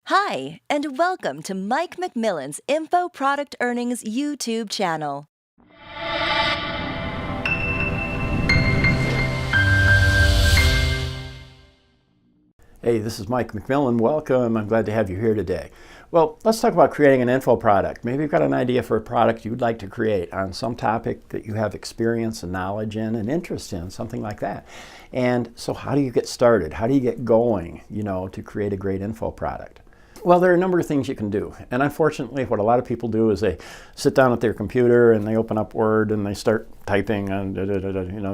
Hi, and welcome to Mike McMillan's Info Product Earnings YouTube channel. Hey, this is Mike McMillan. Welcome. I'm glad to have you here today. Well, let's talk about creating an info product. Maybe you've got an idea for a product you'd like to create on some topic that you have experience and knowledge in and interest in, something like that. And so how do you get started? How do you get going, to create a great info product? Well, there are a number of things you can do. And unfortunately, what a lot of people do is they sit down at their computer and they open up Word and they start typing and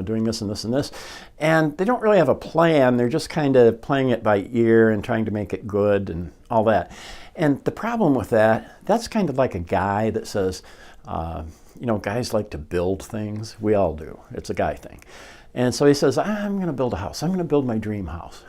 doing this and this and this. And they don't really have a plan. They're just kind of playing it by ear and trying to make it good and all that. And the problem with that, that's kind of like a guy that says, guys like to build things. We all do. It's a guy thing. And so he says, I'm going to build a house. I'm going to build my dream house.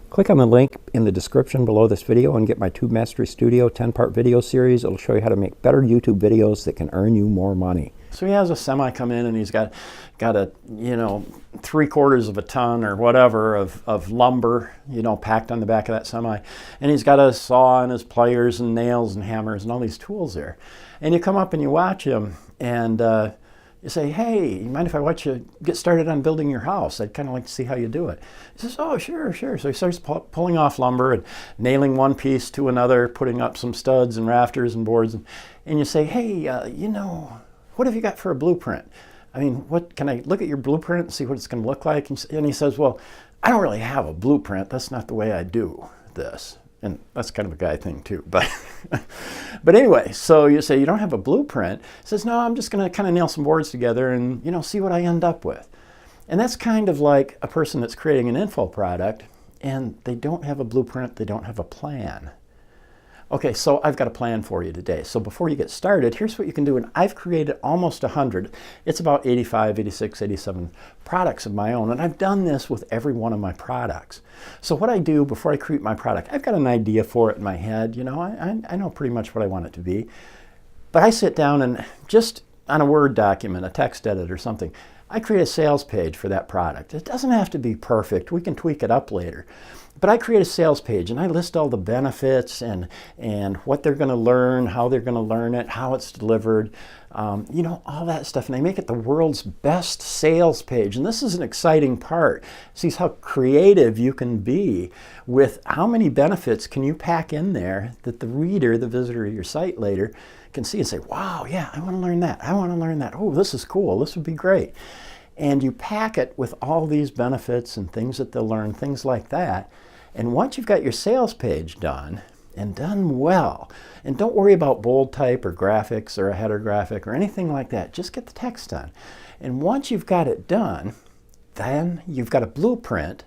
Click on the link in the description below this video and get my Tube Mastery Studio 10-part video series. It'll show you how to make better YouTube videos that can earn you more money. So he has a semi come in and he's got a, 3/4 of a ton or whatever of lumber, packed on the back of that semi. And he's got a saw and his pliers and nails and hammers and all these tools there. And you come up and you watch him and you say, hey, you mind if I watch you get started on building your house? I'd kind of like to see how you do it. He says, oh, sure. So he starts pulling off lumber and nailing one piece to another, putting up some studs and rafters and boards. And you say, hey, what have you got for a blueprint? I mean, what can I look at your blueprint and see what it's going to look like? And he says, well, I don't really have a blueprint. That's not the way I do this. And that's kind of a guy thing too. But anyway, so you say you don't have a blueprint. He says, no, I'm just going to kind of nail some boards together and, see what I end up with. And that's kind of like a person that's creating an info product and they don't have a blueprint, they don't have a plan. Okay, so I've got a plan for you today. So before you get started, here's what you can do. And I've created almost 100. It's about 85, 86, 87 products of my own. And I've done this with every one of my products. So what I do before I create my product, I've got an idea for it in my head. I know pretty much what I want it to be. But I sit down and just on a Word document, a text edit or something, I create a sales page for that product. It doesn't have to be perfect. We can tweak it up later. But I create a sales page and I list all the benefits and what they're going to learn, how they're going to learn it, how it's delivered, all that stuff. And I make it the world's best sales page. And this is an exciting part. See how creative you can be with how many benefits can you pack in there that the reader, the visitor of your site later, can see and say, wow, yeah, I want to learn that. I want to learn that. Oh, this is cool. This would be great. And you pack it with all these benefits and things that they'll learn, things like that. And once you've got your sales page done, and done well, and don't worry about bold type or graphics or a header graphic or anything like that, just get the text done. And once you've got it done, then you've got a blueprint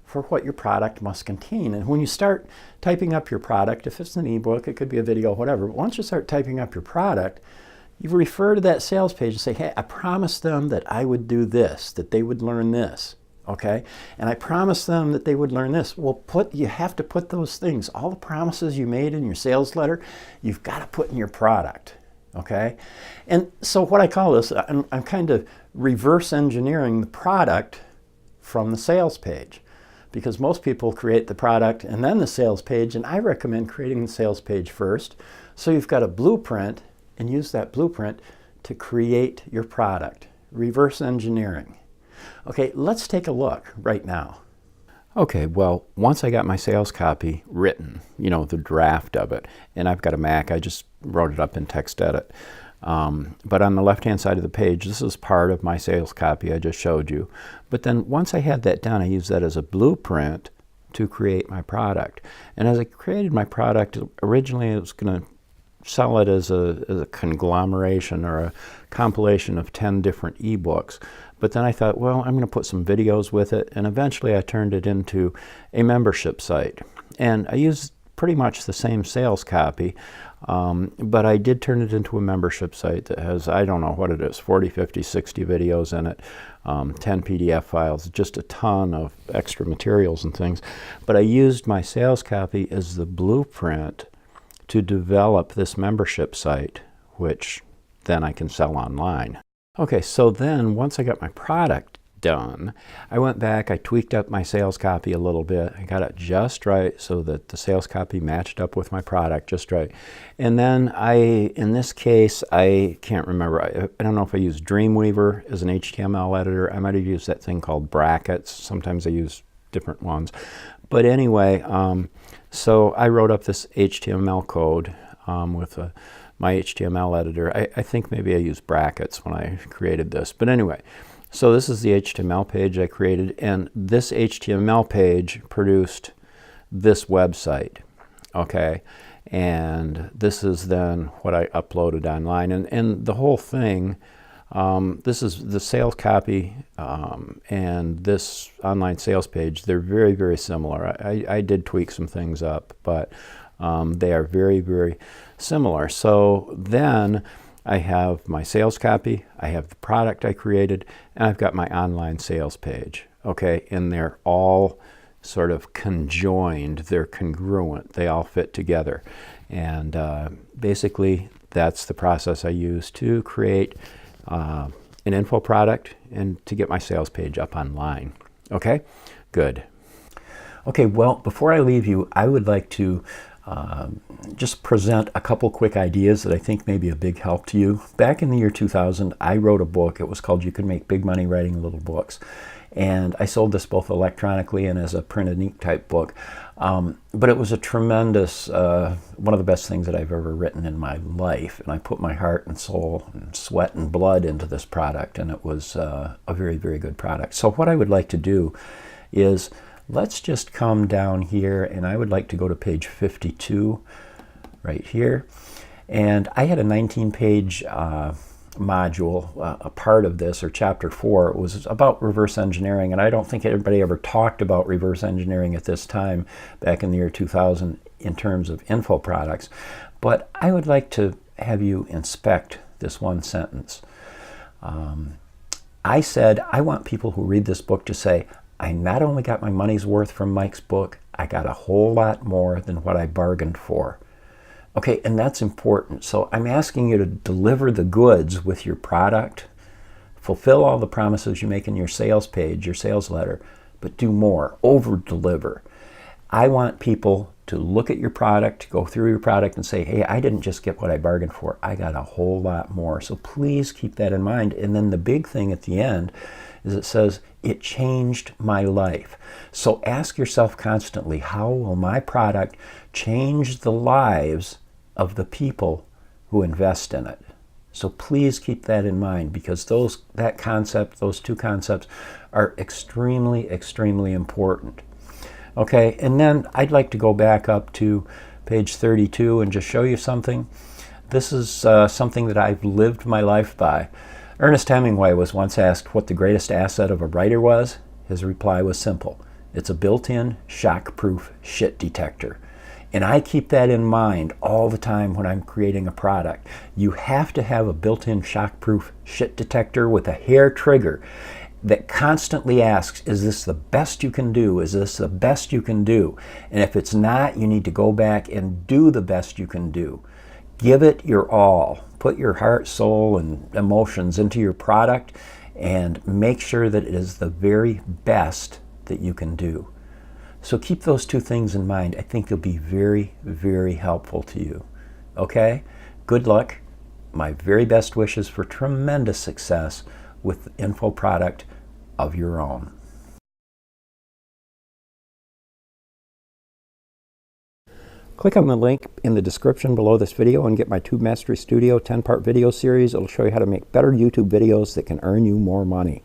for what your product must contain. And when you start typing up your product, if it's an ebook, it could be a video, whatever, but once you start typing up your product, you refer to that sales page and say, hey, I promised them that I would do this, that they would learn this, okay? And I promised them that they would learn this. Well, you have to put those things, all the promises you made in your sales letter, you've got to put in your product, okay? And so what I call this, I'm kind of reverse engineering the product from the sales page, because most people create the product and then the sales page, and I recommend creating the sales page first. So you've got a blueprint, and use that blueprint to create your product. Reverse engineering. Okay, let's take a look right now. Okay, well, once I got my sales copy written, the draft of it, and I've got a Mac, I just wrote it up in TextEdit. But on the left-hand side of the page, this is part of my sales copy I just showed you. But then once I had that done, I used that as a blueprint to create my product. And as I created my product, originally it was going to sell it as a conglomeration or a compilation of 10 different ebooks. But then I thought, well, I'm going to put some videos with it. And eventually I turned it into a membership site. And I used pretty much the same sales copy, but I did turn it into a membership site that has, I don't know what it is, 40, 50, 60 videos in it, 10 PDF files, just a ton of extra materials and things. But I used my sales copy as the blueprint to develop this membership site, which then I can sell online. Okay, so then once I got my product done, I went back, I tweaked up my sales copy a little bit. I got it just right so that the sales copy matched up with my product just right. And then in this case, I can't remember. I don't know if I used Dreamweaver as an HTML editor. I might have used that thing called Brackets. Sometimes I use different ones. But anyway, so I wrote up this HTML code with my HTML editor. I think maybe I used Brackets when I created this. But anyway, so this is the HTML page I created, and this HTML page produced this website, okay? And this is then what I uploaded online. And the whole thing, this is the sales copy and this online sales page. They're very, very similar. I did tweak some things up, but they are very, very similar. So then I have my sales copy, I have the product I created, and I've got my online sales page, okay? And they're all sort of conjoined, they're congruent, they all fit together. And basically, that's the process I use to create an info product and to get my sales page up online. Okay, good. Okay, well, before I leave you, I would like to just present a couple quick ideas that I think may be a big help to you. Back in the year 2000, I wrote a book. It was called You Can Make Big Money Writing Little Books. And I sold this both electronically and as a print and ink type book. But it was a tremendous, one of the best things that I've ever written in my life. And I put my heart and soul and sweat and blood into this product, and it was a very, very good product. So what I would like to do is, let's just come down here, and I would like to go to page 52 right here. And I had a 19-page module, a part of this, or chapter 4. It was about reverse engineering, and I don't think anybody ever talked about reverse engineering at this time back in the year 2000 in terms of info products. But I would like to have you inspect this one sentence. I said, I want people who read this book to say, I not only got my money's worth from Mike's book, I got a whole lot more than what I bargained for. Okay, and that's important. So I'm asking you to deliver the goods with your product, fulfill all the promises you make in your sales page, your sales letter, but do more, over-deliver. I want people to look at your product, go through your product and say, hey, I didn't just get what I bargained for, I got a whole lot more. So please keep that in mind. And then the big thing at the end is it says, it changed my life. So ask yourself constantly, how will my product change the lives of the people who invest in it? So please keep that in mind, because those two concepts are extremely, extremely important. Okay, and then I'd like to go back up to page 32 and just show you something. This is something that I've lived my life by. Ernest Hemingway was once asked what the greatest asset of a writer was. His reply was simple. It's a built-in, shock-proof shit detector. And I keep that in mind all the time when I'm creating a product. You have to have a built-in shock-proof shit detector with a hair trigger that constantly asks, is this the best you can do? Is this the best you can do? And if it's not, you need to go back and do the best you can do. Give it your all. Put your heart, soul, and emotions into your product and make sure that it is the very best that you can do. So keep those two things in mind. I think they'll be very, very helpful to you. Okay? Good luck. My very best wishes for tremendous success with the info product of your own. Click on the link in the description below this video and get my Tube Mastery Studio 10-part video series. It'll show you how to make better YouTube videos that can earn you more money.